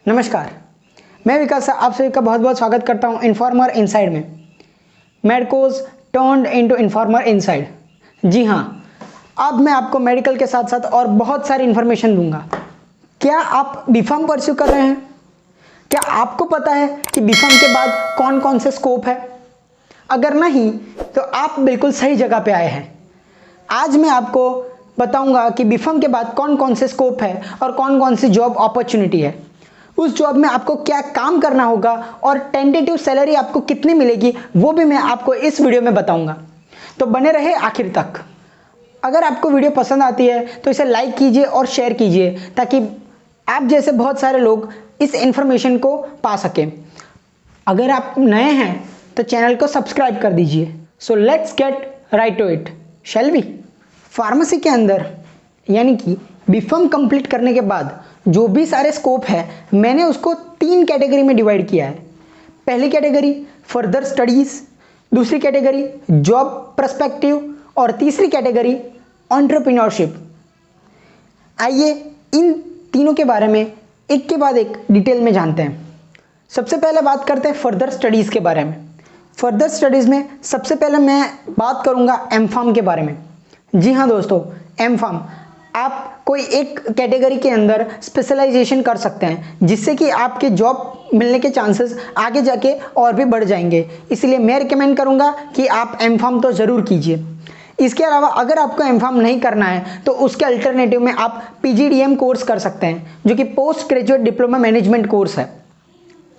नमस्कार, मैं विकास आप सभी का बहुत बहुत स्वागत करता हूं इन्फॉर्मर इनसाइड में। मेडकोज टर्न्ड इनटू इन्फॉर्मर इनसाइड। जी हां, अब मैं आपको मेडिकल के साथ साथ और बहुत सारी इन्फॉर्मेशन दूंगा। क्या आप बीफार्म परस्यू कर रहे हैं? क्या आपको पता है कि बीफार्म के बाद कौन कौन से स्कोप है? अगर नहीं तो आप बिल्कुल सही जगह पे आए हैं। आज मैं आपको बताऊंगा कि बीफार्म के बाद कौन कौन से स्कोप है और कौन कौन सी जॉब अपॉर्चुनिटी है। उस जॉब में आपको क्या काम करना होगा और टेंटेटिव सैलरी आपको कितनी मिलेगी वो भी मैं आपको इस वीडियो में बताऊंगा। तो बने रहे आखिर तक। अगर आपको वीडियो पसंद आती है तो इसे लाइक कीजिए और शेयर कीजिए ताकि आप जैसे बहुत सारे लोग इस इंफॉर्मेशन को पा सकें। अगर आप नए हैं तो चैनल को सब्सक्राइब कर दीजिए। So let's get right to it, shall we. Pharmacy के अंदर यानी कि बीफार्म कंप्लीट करने के बाद जो भी सारे स्कोप है मैंने उसको 3 कैटेगरी में डिवाइड किया है। पहली कैटेगरी फर्दर स्टडीज, दूसरी कैटेगरी जॉब पर्सपेक्टिव और तीसरी कैटेगरी एंटरप्रेन्योरशिप। आइए इन तीनों के बारे में एक के बाद एक डिटेल में जानते हैं। सबसे पहले बात करते हैं फर्दर स्टडीज़ के बारे में। फर्दर स्टडीज़ में सबसे पहले मैं बात करूंगा एमफार्म के बारे में। जी हाँ दोस्तों, एमफार्म आप कोई एक कैटेगरी के अंदर स्पेशलाइजेशन कर सकते हैं जिससे कि आपके जॉब मिलने के चांसेस आगे जाके और भी बढ़ जाएंगे। इसलिए मैं रिकमेंड करूंगा कि आप एमफार्म तो ज़रूर कीजिए। इसके अलावा अगर आपको एमफार्म नहीं करना है तो उसके अल्टरनेटिव में आप पीजीडीएम कोर्स कर सकते हैं जो कि post graduate diploma management course है।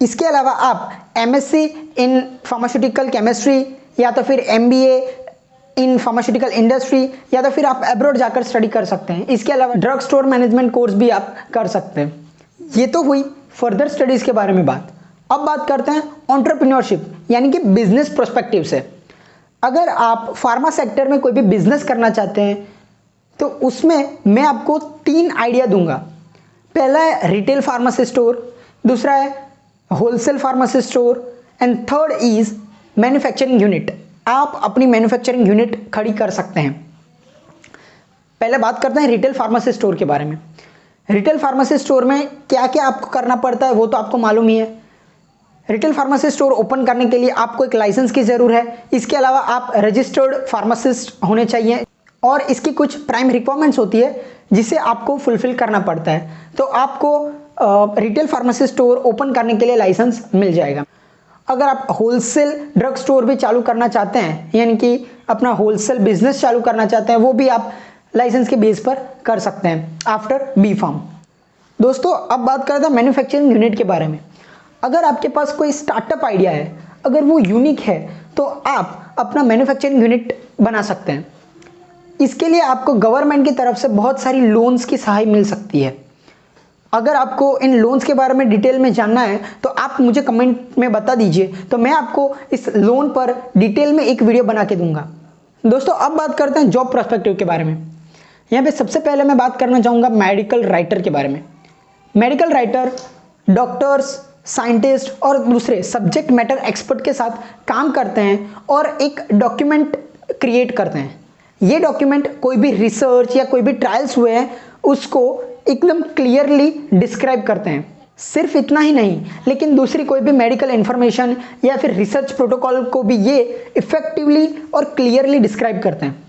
इसके अलावा आप एमएससी इन फार्मास्यूटिकल केमिस्ट्री या तो फिर एमबीए इन फार्मास्यूटिकल इंडस्ट्री या तो फिर आप अब्रॉड जाकर स्टडी कर सकते हैं। इसके अलावा ड्रग स्टोर मैनेजमेंट कोर्स भी आप कर सकते हैं। ये तो हुई फर्दर स्टडीज़ के बारे में बात। अब बात करते हैं एंटरप्रेन्योरशिप यानी कि बिजनेस पर्सपेक्टिव से। अगर आप फार्मा सेक्टर में कोई भी बिजनेस करना चाहते हैं तो उसमें मैं आपको 3 आइडिया दूंगा। पहला है रिटेल फार्मेसी स्टोर, दूसरा है wholesale pharmacy store and third is manufacturing unit. आप अपनी मैन्युफैक्चरिंग यूनिट खड़ी कर सकते हैं। पहले बात करते हैं रिटेल फार्मेसी स्टोर के बारे में। रिटेल फार्मेसी स्टोर में क्या क्या आपको करना पड़ता है वो तो आपको मालूम ही है। रिटेल फार्मेसी स्टोर ओपन करने के लिए आपको एक लाइसेंस की ज़रूरत है। इसके अलावा आप रजिस्टर्ड फार्मासिस्ट होने चाहिए और इसकी कुछ प्राइम रिक्वायरमेंट्स होती है जिसे आपको फुलफिल करना पड़ता है। तो आपको रिटेल फार्मेसी स्टोर ओपन करने के लिए लाइसेंस मिल जाएगा। अगर आप होलसेल ड्रग स्टोर भी चालू करना चाहते हैं यानी कि अपना होलसेल बिजनेस चालू करना चाहते हैं वो भी आप लाइसेंस के बेस पर कर सकते हैं आफ्टर बीफार्म। दोस्तों अब बात करते हैं मैन्युफैक्चरिंग यूनिट के बारे में। अगर आपके पास कोई स्टार्टअप आइडिया है, अगर वो यूनिक है तो आप अपना मैन्युफैक्चरिंग यूनिट बना सकते हैं। इसके लिए आपको गवर्नमेंट की तरफ से बहुत सारी लोन्स की सहायता मिल सकती है। अगर आपको इन लोन्स के बारे में डिटेल में जानना है तो आप मुझे कमेंट में बता दीजिए, तो मैं आपको इस लोन पर डिटेल में एक वीडियो बना के दूंगा। दोस्तों अब बात करते हैं जॉब पर्सपेक्टिव के बारे में। यहाँ पे सबसे पहले मैं बात करना चाहूँगा मेडिकल राइटर के बारे में। मेडिकल राइटर डॉक्टर्स, साइंटिस्ट और दूसरे सब्जेक्ट मैटर एक्सपर्ट के साथ काम करते हैं और एक डॉक्यूमेंट क्रिएट करते हैं। ये डॉक्यूमेंट कोई भी रिसर्च या कोई भी ट्रायल्स हुए हैं उसको एकदम क्लियरली डिस्क्राइब करते हैं। सिर्फ इतना ही नहीं, लेकिन दूसरी कोई भी मेडिकल इंफॉर्मेशन या फिर रिसर्च प्रोटोकॉल को भी ये इफेक्टिवली और क्लियरली डिस्क्राइब करते हैं।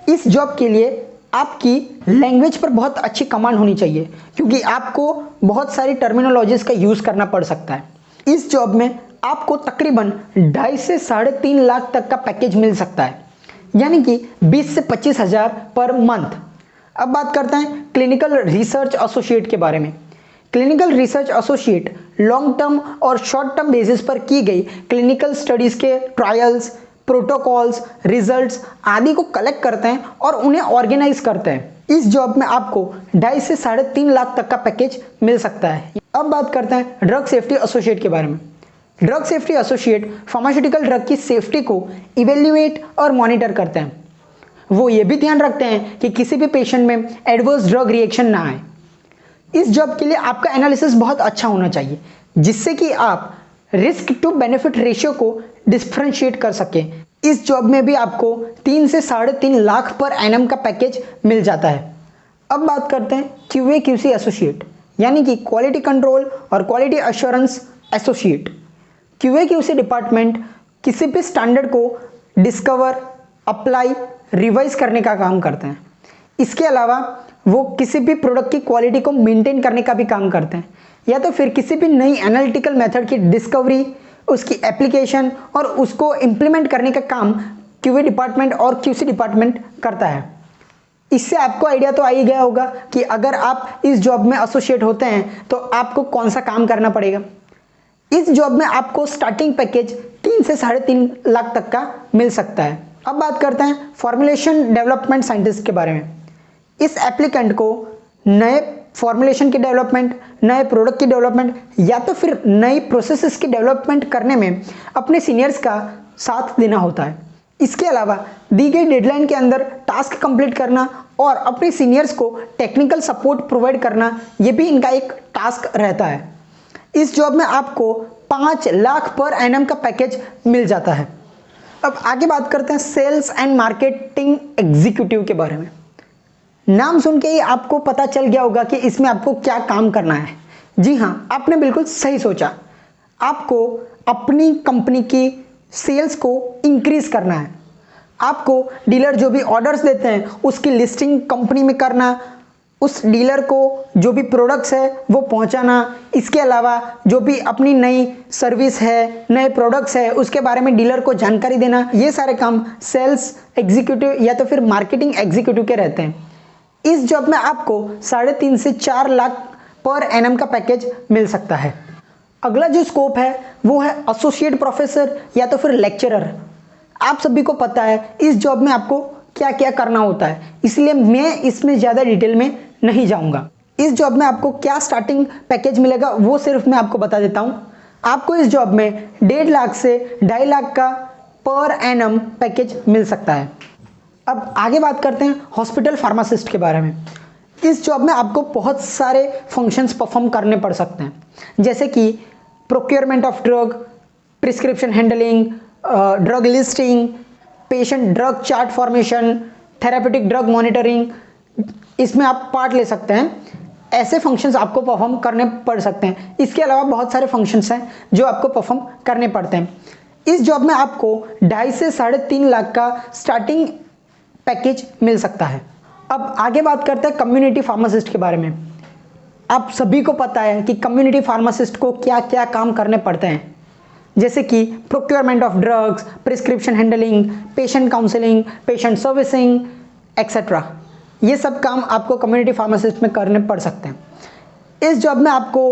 इस जॉब के लिए आपकी लैंग्वेज पर बहुत अच्छी कमांड होनी चाहिए क्योंकि आपको बहुत सारी टर्मिनोलॉजीज का यूज़ करना पड़ सकता है। इस जॉब में आपको तकरीबन 2.5 से 3.5 लाख तक का पैकेज मिल सकता है यानी कि 20 से 25 हज़ार पर मंथ। अब बात करते हैं क्लिनिकल रिसर्च एसोसिएट के बारे में। Clinical research associate long term और शॉर्ट टर्म बेसिस पर की गई क्लिनिकल स्टडीज़ के ट्रायल्स, प्रोटोकॉल्स, रिजल्ट्स आदि को कलेक्ट करते हैं और उन्हें ऑर्गेनाइज करते हैं। इस जॉब में आपको 2.5 से 3.5 लाख तक का पैकेज मिल सकता है। अब बात करते हैं ड्रग सेफ्टी एसोसिएट के बारे में। Drug safety associate pharmaceutical drug की सेफ्टी को इवेल्युएट और मॉनिटर करते हैं। वो ये भी ध्यान रखते हैं कि किसी भी पेशेंट में एडवर्स ड्रग रिएक्शन ना आए। इस जॉब के लिए आपका एनालिसिस बहुत अच्छा होना चाहिए जिससे कि आप रिस्क टू बेनिफिट रेशियो को डिफरेंशिएट कर सकें। इस जॉब में भी आपको 3 से 3.5 लाख पर एनम का पैकेज मिल जाता है। अब बात करते हैं क्यूए क्यूसी एसोसिएट यानी कि क्वालिटी कंट्रोल और quality assurance associate. QA QC department किसी भी स्टैंडर्ड को डिस्कवर, अप्लाई, रिवाइज करने का काम करते हैं। इसके अलावा वो किसी भी प्रोडक्ट की क्वालिटी को मेंटेन करने का भी काम करते हैं, या तो फिर किसी भी नई एनालिटिकल मेथड की डिस्कवरी, उसकी एप्लीकेशन और उसको इम्प्लीमेंट करने का काम क्यूए डिपार्टमेंट और क्यूसी डिपार्टमेंट करता है। इससे आपको आइडिया तो आ ही गया होगा कि अगर आप इस जॉब में एसोसिएट होते हैं तो आपको कौन सा काम करना पड़ेगा। इस जॉब में आपको स्टार्टिंग पैकेज 3 से 3.5 लाख तक का मिल सकता है। अब बात करते हैं फॉर्मुलेशन डेवलपमेंट साइंटिस्ट के बारे में। इस एप्लीकेंट को नए फॉर्मुलेशन की डेवलपमेंट, नए प्रोडक्ट की डेवलपमेंट या तो फिर नई प्रोसेसेस की डेवलपमेंट करने में अपने सीनियर्स का साथ देना होता है। इसके अलावा दी गई डेडलाइन के अंदर टास्क कंप्लीट करना और अपने सीनियर्स को टेक्निकल सपोर्ट प्रोवाइड करना, ये भी इनका एक टास्क रहता है। इस जॉब में आपको 5 लाख पर एनम का पैकेज मिल जाता है। अब आगे बात करते हैं सेल्स एंड मार्केटिंग एग्जीक्यूटिव के बारे में। नाम सुन के ही आपको पता चल गया होगा कि इसमें आपको क्या काम करना है। जी हाँ, आपने बिल्कुल सही सोचा। आपको अपनी कंपनी की सेल्स को इंक्रीज करना है। आपको डीलर जो भी ऑर्डर्स देते हैं उसकी लिस्टिंग कंपनी में करना, उस डीलर को जो भी प्रोडक्ट्स है वो पहुंचाना। इसके अलावा जो भी अपनी नई सर्विस है, नए प्रोडक्ट्स है, उसके बारे में डीलर को जानकारी देना। ये सारे काम सेल्स एग्जीक्यूटिव या तो फिर मार्केटिंग एग्जीक्यूटिव के रहते हैं। इस जॉब में आपको 3.5 से 4 लाख पर एनम का पैकेज मिल सकता है। अगला जो स्कोप है वो है एसोसिएट प्रोफेसर या तो फिर लेक्चरर। आप सभी को पता है इस जॉब में आपको क्या क्या करना होता है, इसलिए मैं इसमें ज़्यादा डिटेल में नहीं जाऊंगा। इस जॉब में आपको क्या स्टार्टिंग पैकेज मिलेगा वो सिर्फ मैं आपको बता देता हूँ। आपको इस जॉब में 1.5 लाख से 2.5 लाख का पर एनम पैकेज मिल सकता है। अब आगे बात करते हैं हॉस्पिटल फार्मासिस्ट के बारे में। इस जॉब में आपको बहुत सारे फंक्शंस परफॉर्म करने पड़ सकते हैं, जैसे कि procurement of drug, prescription handling, drug listing, patient drug chart formation, therapeutic drug monitoring. इसमें आप पार्ट ले सकते हैं। ऐसे फंक्शंस आपको परफॉर्म करने पड़ सकते हैं। इसके अलावा बहुत सारे फंक्शंस हैं जो आपको परफॉर्म करने पड़ते हैं। इस जॉब में आपको 2.5 से 3.5 लाख का स्टार्टिंग पैकेज मिल सकता है। अब आगे बात करते हैं कम्युनिटी फार्मासिस्ट के बारे में। आप सभी को पता है कि कम्युनिटी फार्मासिस्ट को क्या क्या काम करने पड़ते हैं, जैसे कि procurement of drugs, prescription handling, patient counselling, patient servicing etcetera. ये सब काम आपको कम्युनिटी फार्मासिस्ट में करने पड़ सकते हैं। इस जॉब में आपको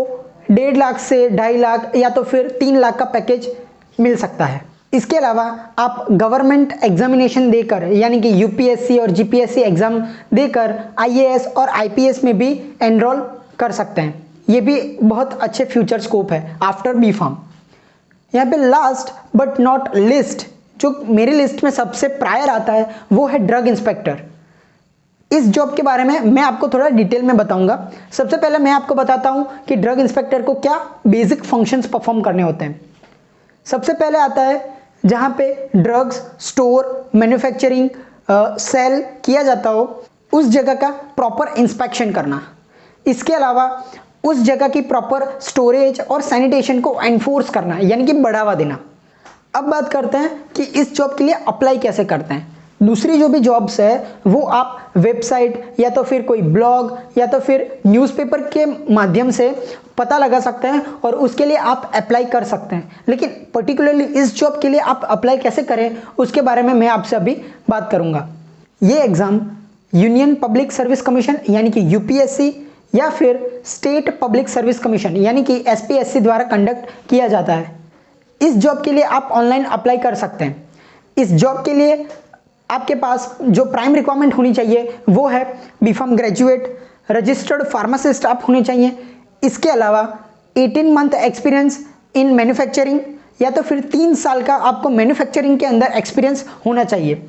1.5 लाख से 2.5 लाख या तो फिर 3 लाख का पैकेज मिल सकता है। इसके अलावा आप गवर्नमेंट एग्जामिनेशन देकर, यानी कि यूपीएससी और जीपीएससी एग्जाम देकर आईएएस और आईपीएस में भी एनरोल कर सकते हैं। ये भी बहुत अच्छे फ्यूचर स्कोप है आफ्टर बी फार्म। यहाँ पे लास्ट बट नॉट लिस्ट, जो मेरी लिस्ट में सबसे प्रायर आता है वो है ड्रग इंस्पेक्टर। इस जॉब के बारे में मैं आपको थोड़ा डिटेल में बताऊंगा। सबसे पहले मैं आपको बताता हूँ कि ड्रग इंस्पेक्टर को क्या बेसिक फंक्शंस परफॉर्म करने होते हैं। सबसे पहले आता है जहाँ पे ड्रग्स स्टोर, मैन्युफैक्चरिंग, सेल किया जाता हो, उस जगह का प्रॉपर इंस्पेक्शन करना। इसके अलावा उस जगह की प्रॉपर स्टोरेज और सैनिटेशन को एनफोर्स करना, यानी कि बढ़ावा देना। अब बात करते हैं कि इस जॉब के लिए अप्लाई कैसे करते हैं। दूसरी जो भी जॉब्स है वो आप वेबसाइट या तो फिर कोई ब्लॉग या तो फिर न्यूज़पेपर के माध्यम से पता लगा सकते हैं और उसके लिए आप अप्लाई कर सकते हैं। लेकिन पर्टिकुलरली इस जॉब के लिए आप अप्लाई कैसे करें उसके बारे में मैं आपसे अभी बात करूंगा। ये exam union public service commission यानी कि यूपीएससी या फिर स्टेट पब्लिक सर्विस कमीशन यानी कि एसपीएससी द्वारा कंडक्ट किया जाता है। इस जॉब के लिए आप ऑनलाइन अप्लाई कर सकते हैं। इस जॉब के लिए आपके पास जो प्राइम रिक्वायरमेंट होनी चाहिए वो है बीफार्म ग्रेजुएट, रजिस्टर्ड फार्मासिस्ट आप होने चाहिए। इसके अलावा 18 मंथ एक्सपीरियंस इन मैन्युफैक्चरिंग या तो फिर 3 साल का आपको मैन्युफैक्चरिंग के अंदर एक्सपीरियंस होना चाहिए।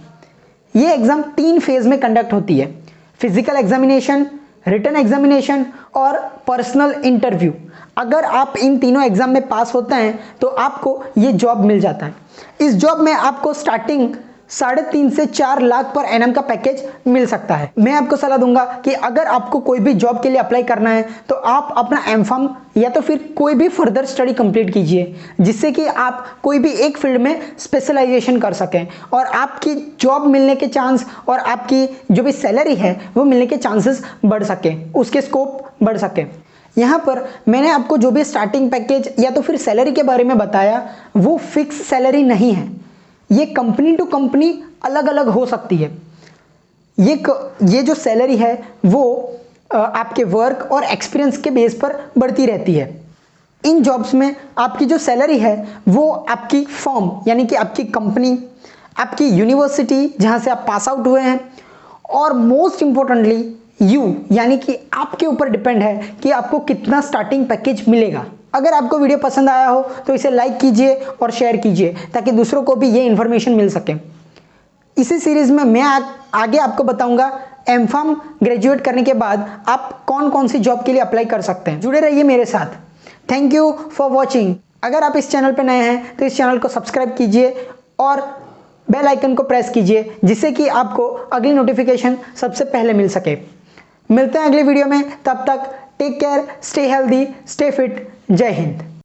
ये एग्ज़ाम 3 फेज में कंडक्ट होती है, फिजिकल एग्जामिनेशन, रिटन एग्जामिनेशन और पर्सनल इंटरव्यू। अगर आप इन तीनों एग्जाम में पास होते हैं तो आपको ये जॉब मिल जाता है। इस जॉब में आपको स्टार्टिंग 3.5 से 4 लाख पर एनएम का पैकेज मिल सकता है। मैं आपको सलाह दूंगा कि अगर आपको कोई भी जॉब के लिए अप्लाई करना है तो आप अपना एमफार्म या तो फिर कोई भी फर्दर स्टडी कंप्लीट कीजिए, जिससे कि आप कोई भी एक फील्ड में स्पेशलाइजेशन कर सकें और आपकी जॉब मिलने के चांस और आपकी जो भी सैलरी है वो मिलने के चांसेस बढ़ सकें, उसके स्कोप बढ़ सके। यहाँ पर मैंने आपको जो भी स्टार्टिंग पैकेज या तो फिर सैलरी के बारे में बताया वो फिक्स सैलरी नहीं है, ये कंपनी टू कंपनी अलग अलग हो सकती है। ये जो सैलरी है वो आपके वर्क और एक्सपीरियंस के बेस पर बढ़ती रहती है। इन जॉब्स में आपकी जो सैलरी है वो आपकी फर्म यानी कि आपकी कंपनी, आपकी यूनिवर्सिटी जहाँ से आप पास आउट हुए हैं और मोस्ट इम्पोर्टेंटली यू यानी कि आपके ऊपर डिपेंड है कि आपको कितना स्टार्टिंग पैकेज मिलेगा। अगर आपको वीडियो पसंद आया हो तो इसे लाइक कीजिए और शेयर कीजिए ताकि दूसरों को भी ये इन्फॉर्मेशन मिल सके। इसी सीरीज में मैं आगे आपको बताऊंगा एमफार्म ग्रेजुएट करने के बाद आप कौन कौन सी जॉब के लिए अप्लाई कर सकते हैं। जुड़े रहिए मेरे साथ। Thank you for watching. अगर आप इस चैनल पर नए हैं तो इस चैनल को सब्सक्राइब कीजिए और बेल आइकन को प्रेस कीजिए, जिससे कि आपको अगली नोटिफिकेशन सबसे पहले मिल सके। मिलते हैं अगली वीडियो में, तब तक take care, stay healthy, stay fit. जय हिंद।